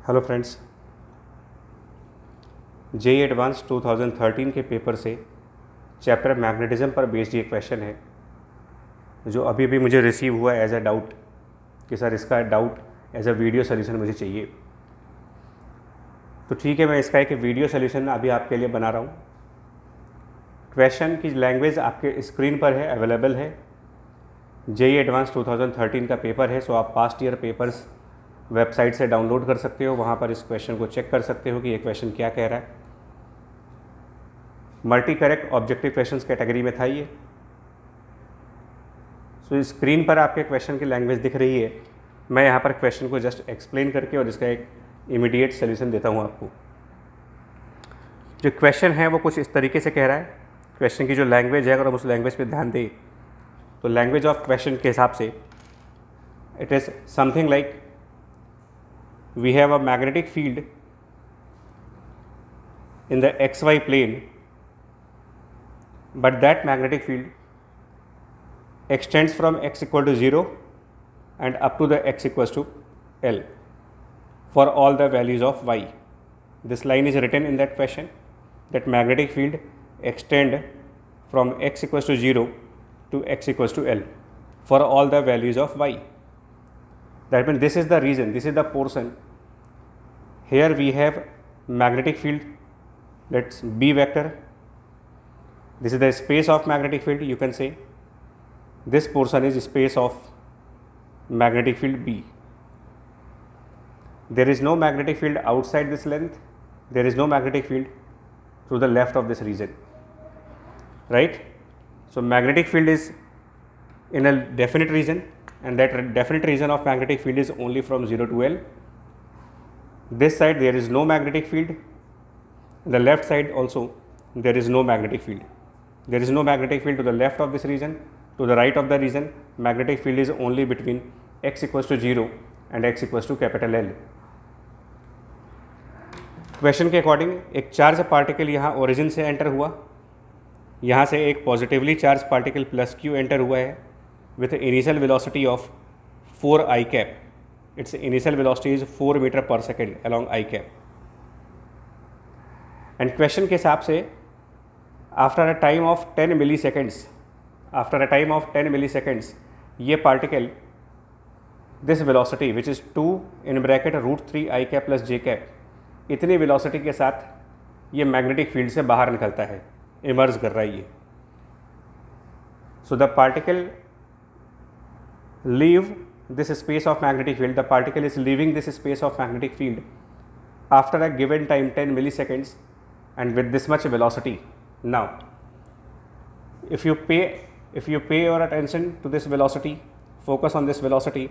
Hello friends, JEE advance 2013 के paper से chapter magnetism पर बेस्ड ये क्वेश्चन है जो अभी भी मुझे रिसीव हुआ एज अ डाउट कि सर इसका doubt as a video solution मुझे चाहिए। तो ठीक है, मैं इसका एक वीडियो सोल्यूशन अभी आपके लिए बना रहा हूँ। क्वेश्चन की लैंग्वेज आपके स्क्रीन पर है, अवेलेबल है। जेईई एडवांस 2013 का पेपर है, सो आप पास्ट ईयर पेपर्स वेबसाइट से डाउनलोड कर सकते हो। वहाँ पर इस क्वेश्चन को चेक कर सकते हो कि ये क्वेश्चन क्या कह रहा है। Multi correct objective questions category में था ये। सो स्क्रीन पर आपके क्वेश्चन की लैंग्वेज दिख रही है। मैं यहाँ पर क्वेश्चन को जस्ट एक्सप्लेन करके और इसका एक इमीडिएट सोल्यूशन देता हूँ आपको। जो क्वेश्चन है वो कुछ इस तरीके से कह रहा है। क्वेश्चन की जो लैंग्वेज है, अगर हम उस लैंग्वेज पे ध्यान दें तो लैंग्वेज ऑफ क्वेश्चन के हिसाब से it is something like we have a magnetic field in the xy plane, but that magnetic field extends from x equal to 0 and up to the x equals to L for all the values of y. This line is written in that question that magnetic field extend from x equals to 0 to x equals to L for all the values of y. That means this is the region, this is the portion. Here we have magnetic field, let's B vector. This is the space of magnetic field, you can say. This portion is space of magnetic field B. There is no magnetic field outside this length. There is no magnetic field to the left of this region, right? So magnetic field is in a definite region, and that definite region of magnetic field is only from 0 to L. This side there is no magnetic field. The left side also there is no magnetic field. There is no magnetic field to the left of this region. To the right of the region, magnetic field is only between x equals to 0 and x equals to capital L. Question के according एक charge particle यहाँ origin से enter हुआ, यहाँ से एक positively charge particle plus q enter हुआ है with initial velocity of 4 i cap. Its initial velocity is 4 meter per second along I cap. And question के हिसाब से after a time of 10 milliseconds, ये particle this velocity which is 2 in bracket root 3 I cap plus j cap, इतनी velocity के साथ ये magnetic field से बाहर निकलता है, emerge कर रहा है ये. So the particle leave this space of magnetic field, the particle is leaving this space of magnetic field after a given time 10 milliseconds and with this much velocity. Now if you pay your attention to this velocity, focus on this velocity,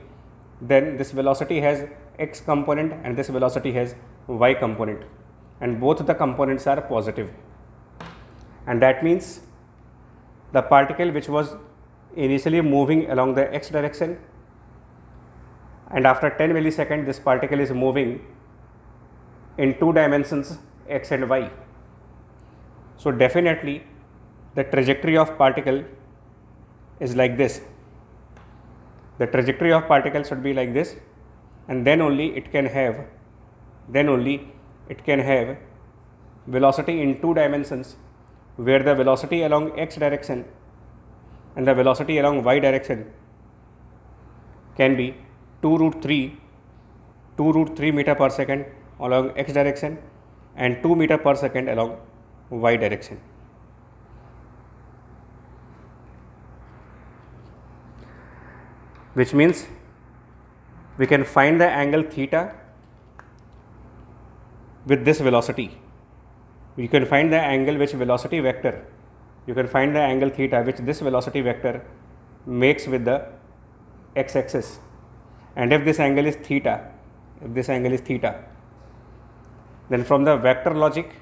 then this velocity has x component and this velocity has y component, and both the components are positive, and that means the particle which was initially moving along the x direction, and after 10 milliseconds this particle is moving in 2 dimensions x and y. So definitely the trajectory of particle is like this. The trajectory of particle should be like this, and then only it can have velocity in 2 dimensions, where the velocity along x direction and the velocity along y direction can be 2 root 3 meter per second along x direction and 2 meter per second along y direction. Which means we can find the angle theta with this velocity. You can find the angle which velocity vector, you can find the angle theta which this velocity vector makes with the x axis. And if this angle is theta, then from the vector logic,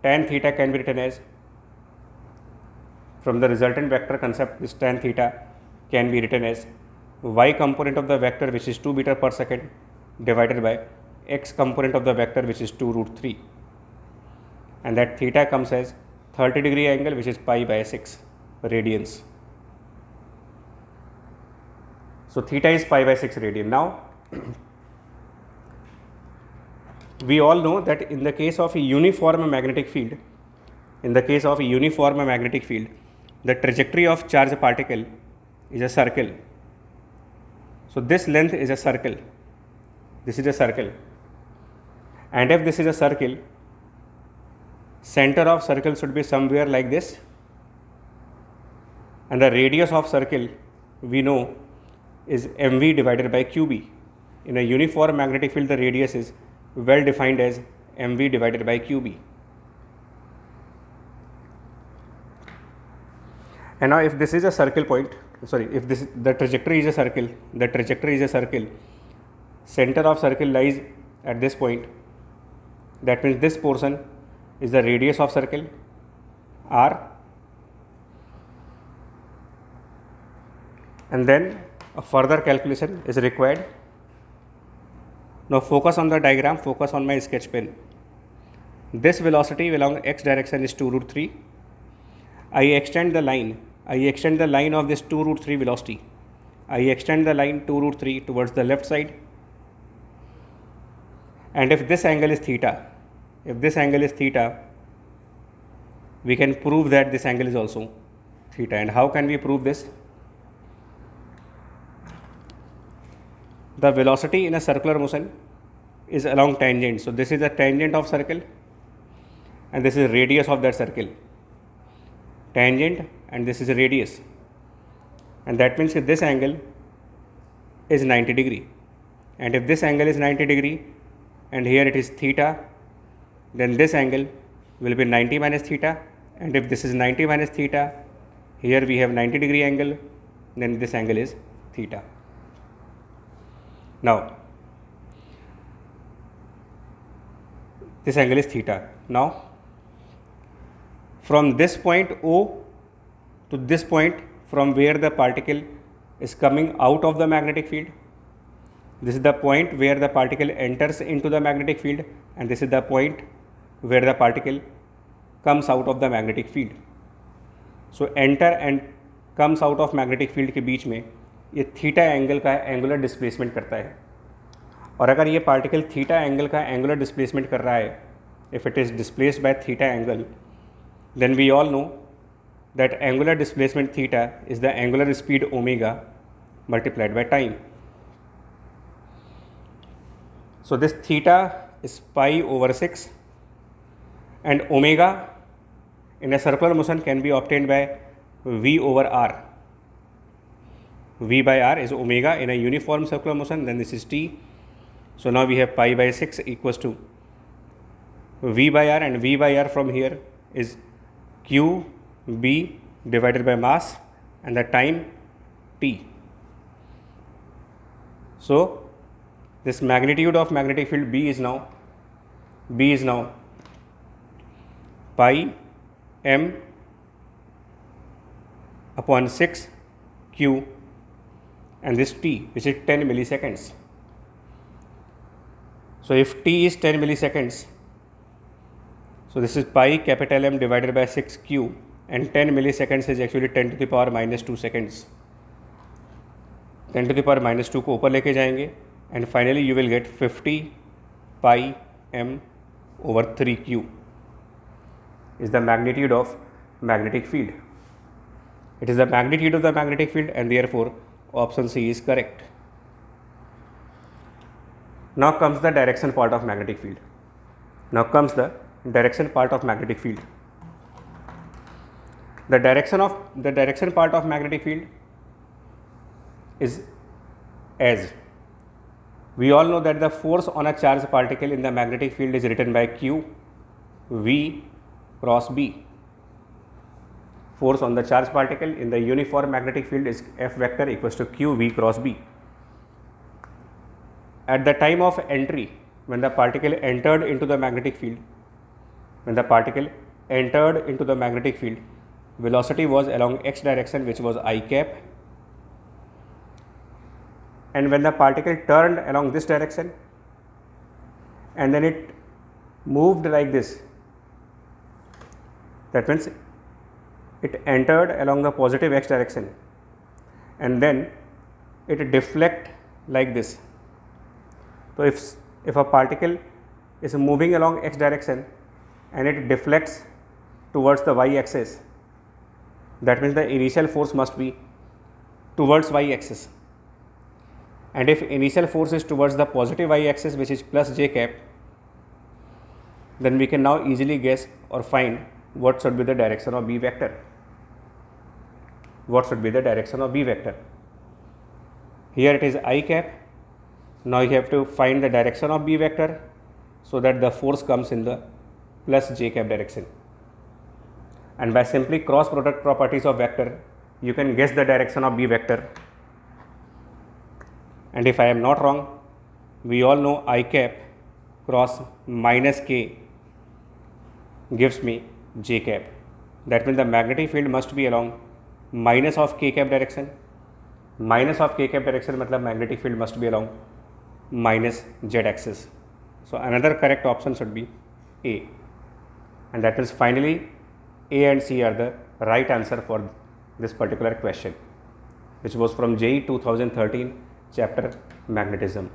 tan theta can be written as, from the resultant vector concept, this tan theta can be written as y component of the vector which is 2 meter per second divided by x component of the vector which is 2 root 3, and that theta comes as 30-degree angle which is pi by 6 radians. So theta is pi by 6 radian. Now we all know that in the case of a uniform magnetic field, the trajectory of charged particle is a circle. So this length is a circle, this is a circle, and if this is a circle, center of circle should be somewhere like this, and the radius of circle we know is mv divided by qb. In a uniform magnetic field, the radius is well defined as mv divided by qb. And now if this is a circle point, if the trajectory is a circle, center of circle lies at this point, that means this portion is the radius of circle r, and then a further calculation is required. Now focus on the diagram, focus on my sketch pen. This velocity along x direction is 2√3. I extend the line of this 2√3 velocity. I extend the line 2√3 towards the left side, and if this angle is theta, we can prove that this angle is also theta. And how can we prove this? The velocity in a circular motion is along tangent. So this is the tangent of circle, and this is radius of that circle. Tangent, and this is a radius, and that means that this angle is 90 degree. And if this angle is 90 degree and here it is theta, then this angle will be 90 minus theta. And if this is 90 minus theta, here we have 90 degree angle, then this angle is theta. Now this angle is theta. Now from this point O to this point, from where the particle is coming out of the magnetic field, this is the point where the particle enters into the magnetic field, and this is the point where the particle comes out of the magnetic field. So enter and comes out of magnetic field के बीच में ये theta angle का angular displacement करता है. और अगर ये particle theta angle का एंगुलर डिस्प्लेसमेंट कर रहा है, if it is displaced by theta angle, then we all know that angular displacement theta is the angular speed omega multiplied by time. So this theta is pi over 6, and omega in a circular motion can be obtained by v over r. V by r is omega in a uniform circular motion, then this is t. So now we have pi by 6 equals to v by r, and v by r from here is q b divided by mass and the time t. So this magnitude of magnetic field B is now pi m upon 6 q, and this t, which is 10 milliseconds. So if t is 10 milliseconds, so this is pi capital M divided by 6 q, and 10 milliseconds is actually 10 to the power minus 2 seconds. 10 to the power minus 2 को ऊपर लेके जाएंगे, and finally you will get 50 pi m over 3 q is the magnitude of magnetic field. It is the magnitude of the magnetic field, and therefore option C is correct. Now comes the direction part of magnetic field. The direction part of magnetic field is as we all know that the force on a charged particle in the magnetic field is written by Q V cross B. Force on the charged particle in the uniform magnetic field is F vector equals to Q V cross B. At the time of entry, when the particle entered into the magnetic field, velocity was along x direction, which was I cap, and when the particle turned along this direction and then it moved like this, that means it entered along the positive x direction and then it deflect like this. So if a particle is moving along x direction and it deflects towards the y axis, that means the initial force must be towards y axis. And if initial force is towards the positive y axis, which is plus j cap, then we can now easily guess or find what should be the direction of B vector. What should be the direction of B vector? Here it is I cap. Now you have to find the direction of B vector so that the force comes in the plus j cap direction. And by simply cross product properties of vector, you can guess the direction of B vector. And if I am not wrong, we all know I cap cross minus k gives me j cap. That means the magnetic field must be along minus of k cap direction. Minus of k cap direction matlab magnetic field must be along minus z axis. So another correct option should be A. And that means finally A and C are the right answer for this particular question, which was from JEE 2013 chapter magnetism.